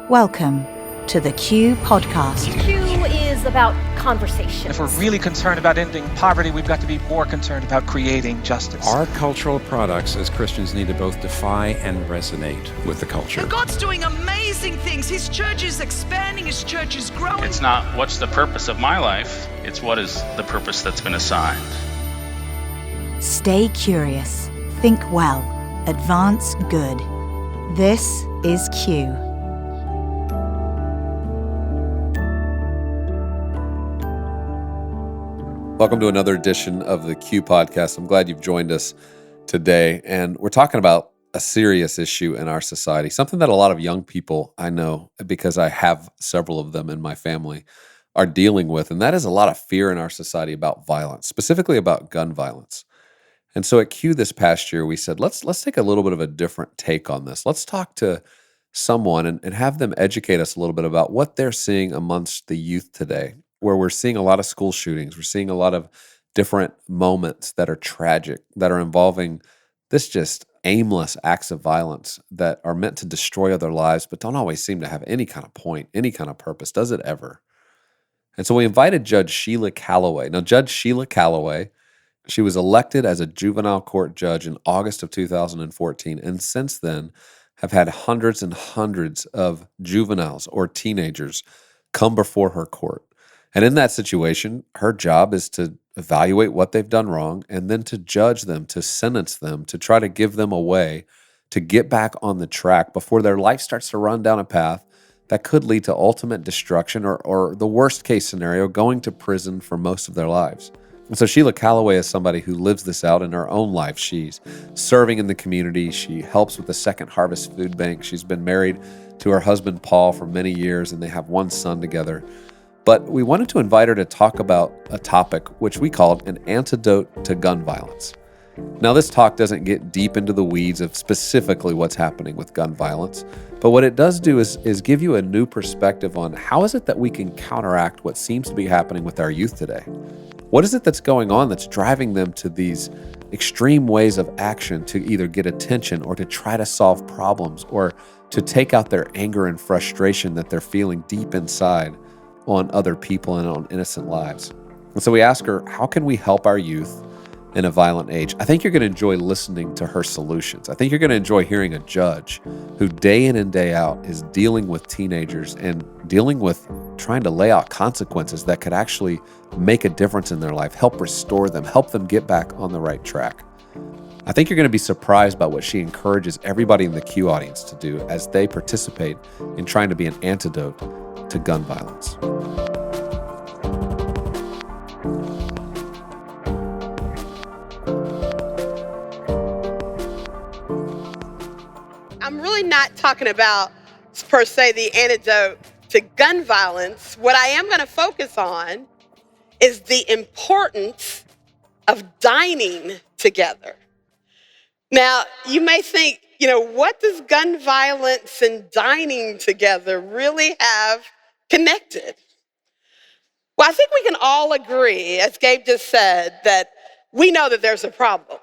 Welcome to the Q Podcast. Q is about conversation. If we're really concerned about ending poverty, we've got to be more concerned about creating justice. Our cultural products as Christians need to both defy and resonate with the culture. And God's doing amazing things. His church is expanding, his church is growing. It's not what's the purpose of my life, it's what is the purpose that's been assigned. Stay curious, think well, advance good. This is Q. Welcome to another edition of the Q Podcast. I'm glad you've joined us today. And we're talking about a serious issue in our society, something that a lot of young people I know, because I have several of them in my family, are dealing with. And that is a lot of fear in our society about violence, specifically about gun violence. And so at Q this past year, we said, let's take a little bit of a different take on this. Let's talk to someone and have them educate us a little bit about what they're seeing amongst the youth today, where we're seeing a lot of school shootings. We're seeing a lot of different moments that are tragic, that are involving this just aimless acts of violence that are meant to destroy other lives, but don't always seem to have any kind of point, any kind of purpose. Does it ever? And so we invited Judge Sheila Calloway. Now, Judge Sheila Calloway, she was elected as a juvenile court judge in August of 2014, and since then have had hundreds and hundreds of juveniles or teenagers come before her court. And in that situation, her job is to evaluate what they've done wrong and then to judge them, to sentence them, to try to give them a way to get back on the track before their life starts to run down a path that could lead to ultimate destruction or the worst case scenario, going to prison for most of their lives. And so Sheila Calloway is somebody who lives this out in her own life. She's serving in the community. She helps with the Second Harvest Food Bank. She's been married to her husband, Paul, for many years, and they have one son together. But we wanted to invite her to talk about a topic which we called an antidote to gun violence. Now, this talk doesn't get deep into the weeds of specifically what's happening with gun violence, but what it does do is give you a new perspective on how is it that we can counteract what seems to be happening with our youth today. What is it that's going on that's driving them to these extreme ways of action to either get attention or to try to solve problems or to take out their anger and frustration that they're feeling deep inside on other people and on innocent lives? And so we ask her, how can we help our youth in a violent age? I think you're going to enjoy listening to her solutions. I think you're going to enjoy hearing a judge who day in and day out is dealing with teenagers and dealing with trying to lay out consequences that could actually make a difference in their life, help restore them, help them get back on the right track. I think you're going to be surprised by what she encourages everybody in the Q audience to do as they participate in trying to be an antidote to gun violence. I'm really not talking about, per se, the antidote to gun violence. What I am going to focus on is the importance of dining together. Now, you may think, what does gun violence and dining together really have connected? Well, I think we can all agree, as Gabe just said, that we know that there's a problem.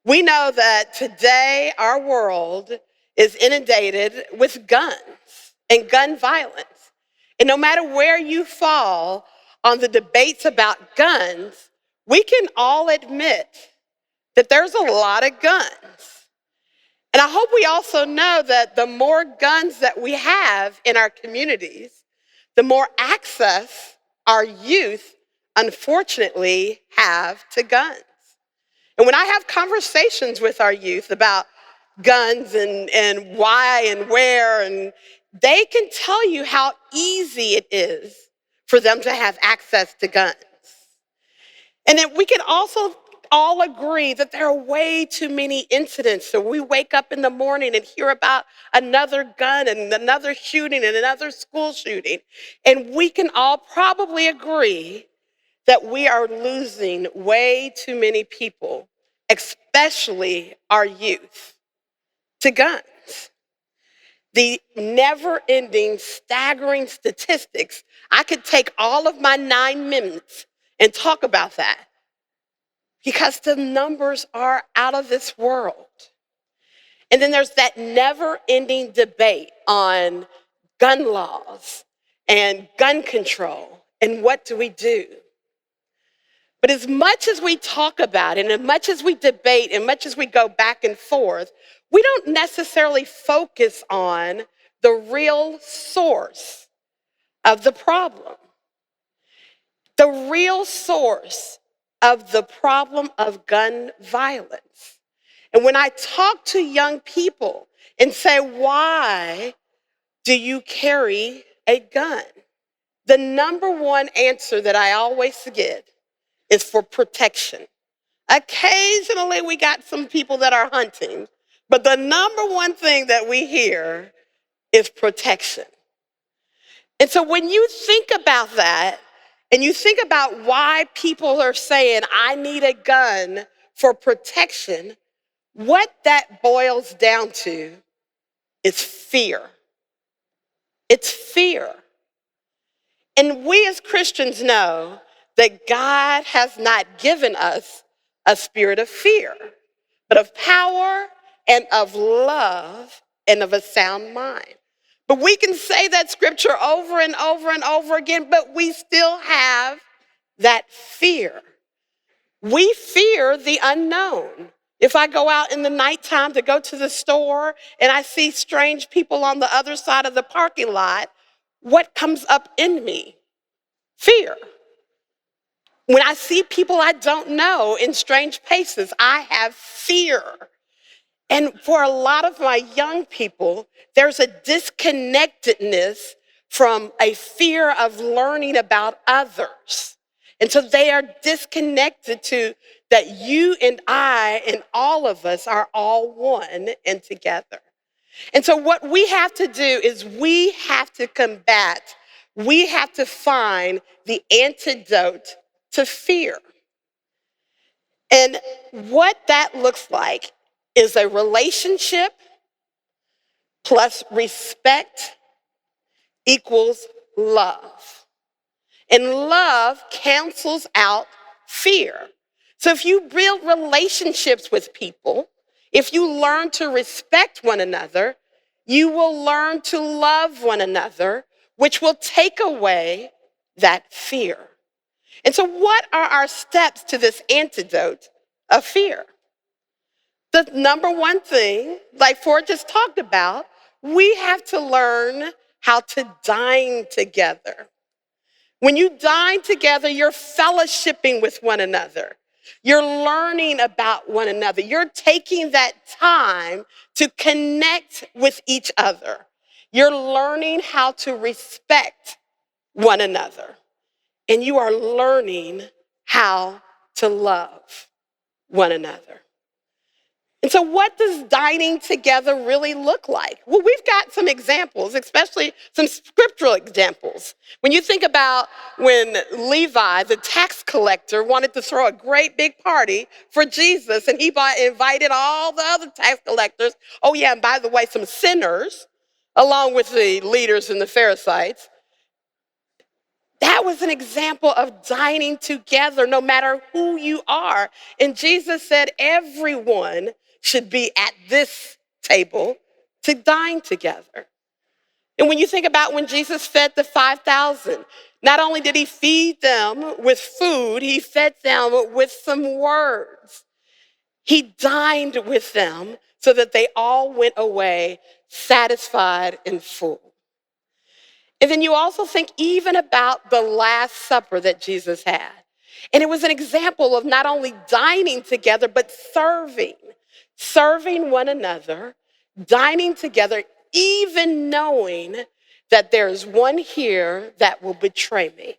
We know that today our world is inundated with guns and gun violence. And no matter where you fall on the debates about guns, we can all admit that there's a lot of guns. And I hope we also know that the more guns that we have in our communities, the more access our youth, unfortunately, have to guns. And when I have conversations with our youth about guns and why and where, and they can tell you how easy it is for them to have access to guns. And then we can also all agree that there are way too many incidents. So we wake up in the morning and hear about another gun and another shooting and another school shooting. And we can all probably agree that we are losing way too many people, especially our youth, to guns. The never-ending, staggering statistics, I could take all of my 9 minutes and talk about that, because the numbers are out of this world. And then there's that never-ending debate on gun laws and gun control. And what do we do? But as much as we talk about it, and as much as we debate, and much as we go back and forth, we don't necessarily focus on the real source of the problem. The real source of the problem of gun violence. And when I talk to young people and say, why do you carry a gun? The number one answer that I always get is for protection. Occasionally we got some people that are hunting, but the number one thing that we hear is protection. And so when you think about that, and you think about why people are saying, I need a gun for protection, what that boils down to is fear. It's fear. And we as Christians know that God has not given us a spirit of fear, but of power and of love and of a sound mind. But we can say that scripture over and over and over again, but we still have that fear. We fear the unknown. If I go out in the nighttime to go to the store and I see strange people on the other side of the parking lot, what comes up in me? Fear. When I see people I don't know in strange places, I have fear. And for a lot of my young people, there's a disconnectedness from a fear of learning about others. And so they are disconnected to that you and I and all of us are all one and together. And so what we have to do is we have to find the antidote to fear. And what that looks like is a relationship plus respect equals love. And love cancels out fear. So if you build relationships with people, if you learn to respect one another, you will learn to love one another, which will take away that fear. And so what are our steps to this antidote of fear? The number one thing, like Ford just talked about, we have to learn how to dine together. When you dine together, you're fellowshipping with one another. You're learning about one another. You're taking that time to connect with each other. You're learning how to respect one another. And you are learning how to love one another. And so what does dining together really look like? Well, we've got some examples, especially some scriptural examples. When you think about when Levi, the tax collector, wanted to throw a great big party for Jesus, and he invited all the other tax collectors, oh yeah, and by the way, some sinners, along with the leaders and the Pharisees. That was an example of dining together, no matter who you are. And Jesus said everyone should be at this table to dine together. And when you think about when Jesus fed the 5,000, not only did he feed them with food, he fed them with some words. He dined with them so that they all went away satisfied and full. And then you also think even about the Last Supper that Jesus had. And it was an example of not only dining together, but serving one another, dining together, even knowing that there's one here that will betray me.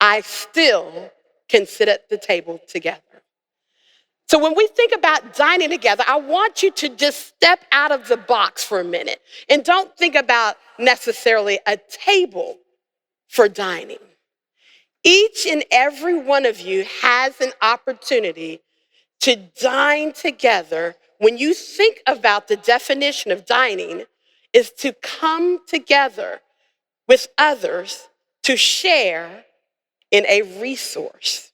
I still can sit at the table together. So when we think about dining together, I want you to just step out of the box for a minute and don't think about necessarily a table for dining. Each and every one of you has an opportunity to dine together. When you think about the definition of dining, is to come together with others to share in a resource.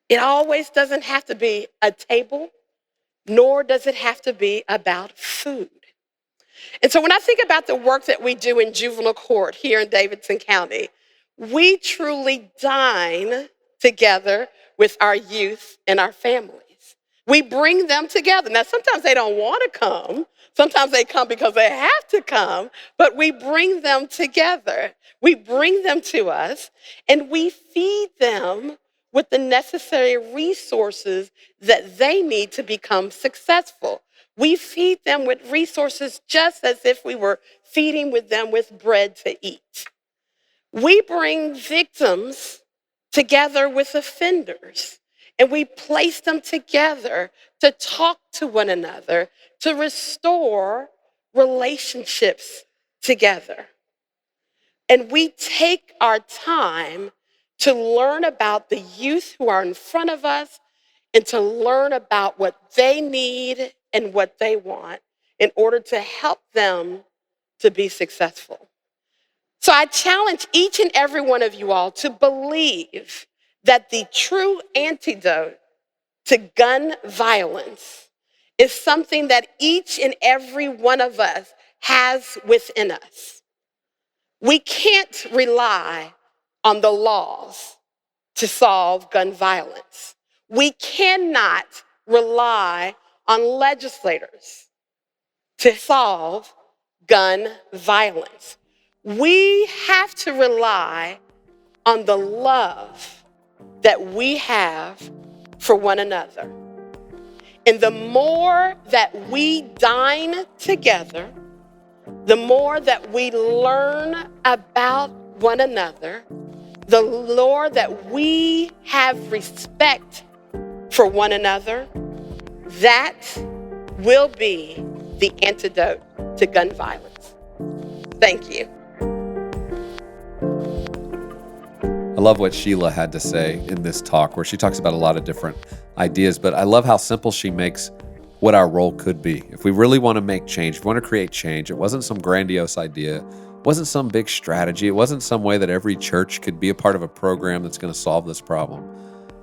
It always doesn't have to be a table, nor does it have to be about food. And so when I think about the work that we do in juvenile court here in Davidson County, we truly dine together with our youth and our families. We bring them together. Now, sometimes they don't want to come. Sometimes they come because they have to come, but we bring them together. We bring them to us, and we feed them with the necessary resources that they need to become successful. We feed them with resources just as if we were feeding with them with bread to eat. We bring victims together with offenders, and we place them together to talk to one another, to restore relationships together. And we take our time to learn about the youth who are in front of us and to learn about what they need and what they want in order to help them to be successful. So I challenge each and every one of you all to believe that the true antidote to gun violence is something that each and every one of us has within us. We can't rely on the laws to solve gun violence. We cannot rely on legislators to solve gun violence. We have to rely on the love that we have for one another. And the more that we dine together, the more that we learn about one another, the more that we have respect for one another, that will be the antidote to gun violence. Thank you. I love what Sheila had to say in this talk, where she talks about a lot of different ideas, but I love how simple she makes what our role could be. If we really want to make change, if we want to create change, it wasn't some grandiose idea, it wasn't some big strategy, it wasn't some way that every church could be a part of a program that's going to solve this problem,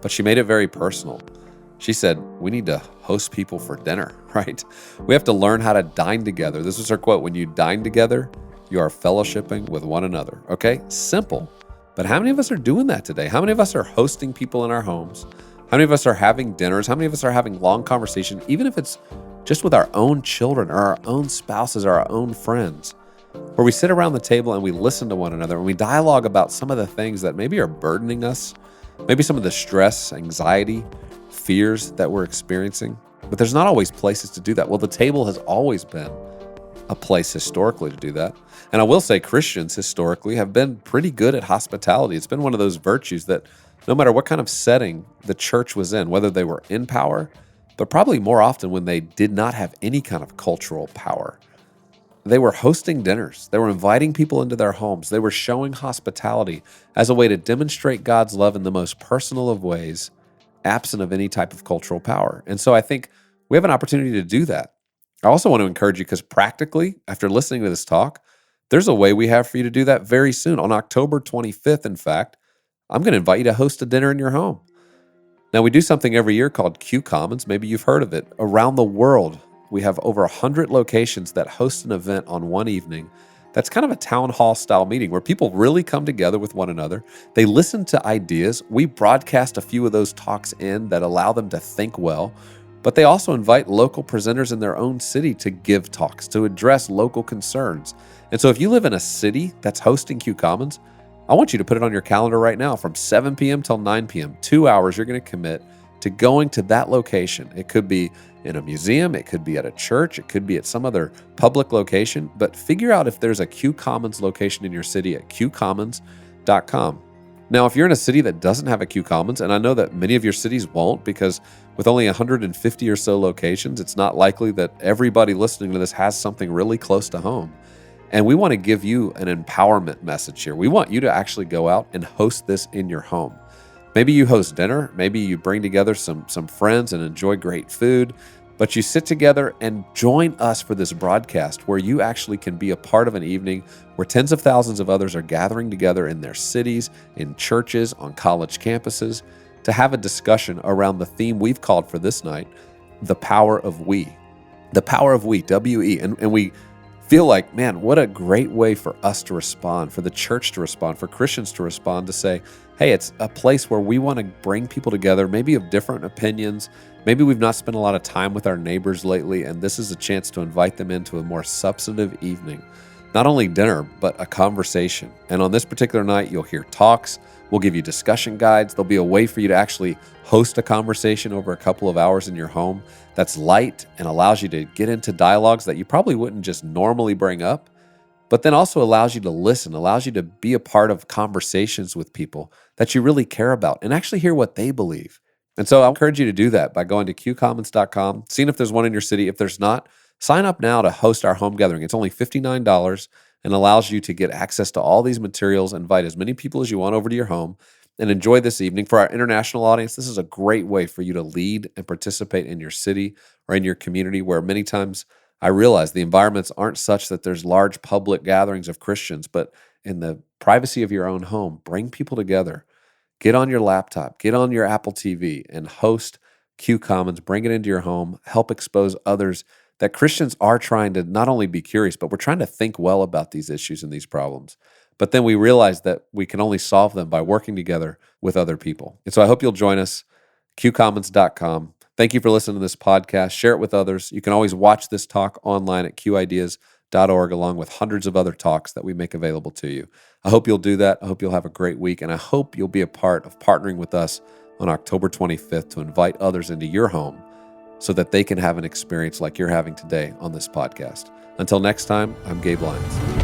but she made it very personal. She said, we need to host people for dinner, right? We have to learn how to dine together. This was her quote: when you dine together, you are fellowshipping with one another. Okay, simple. But how many of us are doing that today? How many of us are hosting people in our homes? How many of us are having dinners? How many of us are having long conversations, even if it's just with our own children or our own spouses or our own friends, where we sit around the table and we listen to one another and we dialogue about some of the things that maybe are burdening us, maybe some of the stress, anxiety, fears that we're experiencing. But there's not always places to do that. Well, the table has always been a place historically to do that. And I will say Christians historically have been pretty good at hospitality. It's been one of those virtues that no matter what kind of setting the church was in, whether they were in power, but probably more often when they did not have any kind of cultural power, they were hosting dinners. They were inviting people into their homes. They were showing hospitality as a way to demonstrate God's love in the most personal of ways, absent of any type of cultural power. And so I think we have an opportunity to do that. I also want to encourage you, because practically, after listening to this talk, there's a way we have for you to do that very soon. On October 25th, in fact, I'm going to invite you to host a dinner in your home. Now, we do something every year called Q Commons. Maybe you've heard of it. Around the world, we have over 100 locations that host an event on one evening. That's kind of a town hall style meeting where people really come together with one another. They listen to ideas. We broadcast a few of those talks in that allow them to think well. But they also invite local presenters in their own city to give talks, to address local concerns. And so if you live in a city that's hosting Q Commons, I want you to put it on your calendar right now from 7 p.m. till 9 p.m. 2 hours you're going to commit to going to that location. It could be in a museum, it could be at a church, it could be at some other public location, but figure out if there's a Q Commons location in your city at qcommons.com. Now, if you're in a city that doesn't have a Q Commons, and I know that many of your cities won't, because with only 150 or so locations, it's not likely that everybody listening to this has something really close to home. And we want to give you an empowerment message here. We want you to actually go out and host this in your home. Maybe you host dinner, maybe you bring together some friends and enjoy great food, but you sit together and join us for this broadcast where you actually can be a part of an evening where tens of thousands of others are gathering together in their cities, in churches, on college campuses, to have a discussion around the theme we've called for this night, the power of we. The power of we, W-E. And we feel like, man, what a great way for us to respond, for the church to respond, for Christians to respond, to say, hey, it's a place where we want to bring people together, maybe of different opinions. Maybe we've not spent a lot of time with our neighbors lately, and this is a chance to invite them into a more substantive evening. Not only dinner, but a conversation. And on this particular night, you'll hear talks. We'll give you discussion guides. There'll be a way for you to actually host a conversation over a couple of hours in your home that's light and allows you to get into dialogues that you probably wouldn't just normally bring up, but then also allows you to listen, allows you to be a part of conversations with people that you really care about and actually hear what they believe. And so I encourage you to do that by going to qcommons.com, seeing if there's one in your city. If there's not, sign up now to host our home gathering. It's only $59 and allows you to get access to all these materials, invite as many people as you want over to your home, and enjoy this evening. For our international audience, this is a great way for you to lead and participate in your city or in your community, where many times I realize the environments aren't such that there's large public gatherings of Christians, but in the privacy of your own home, bring people together. Get on your laptop, get on your Apple TV, and host Q Commons. Bring it into your home. Help expose others that Christians are trying to not only be curious, but we're trying to think well about these issues and these problems. But then we realize that we can only solve them by working together with other people. And so I hope you'll join us, qcommons.com. Thank you for listening to this podcast. Share it with others. You can always watch this talk online at qideas.org, along with hundreds of other talks that we make available to you. I hope you'll do that. I hope you'll have a great week, and I hope you'll be a part of partnering with us on October 25th to invite others into your home so that they can have an experience like you're having today on this podcast. Until next time, I'm Gabe Lyons.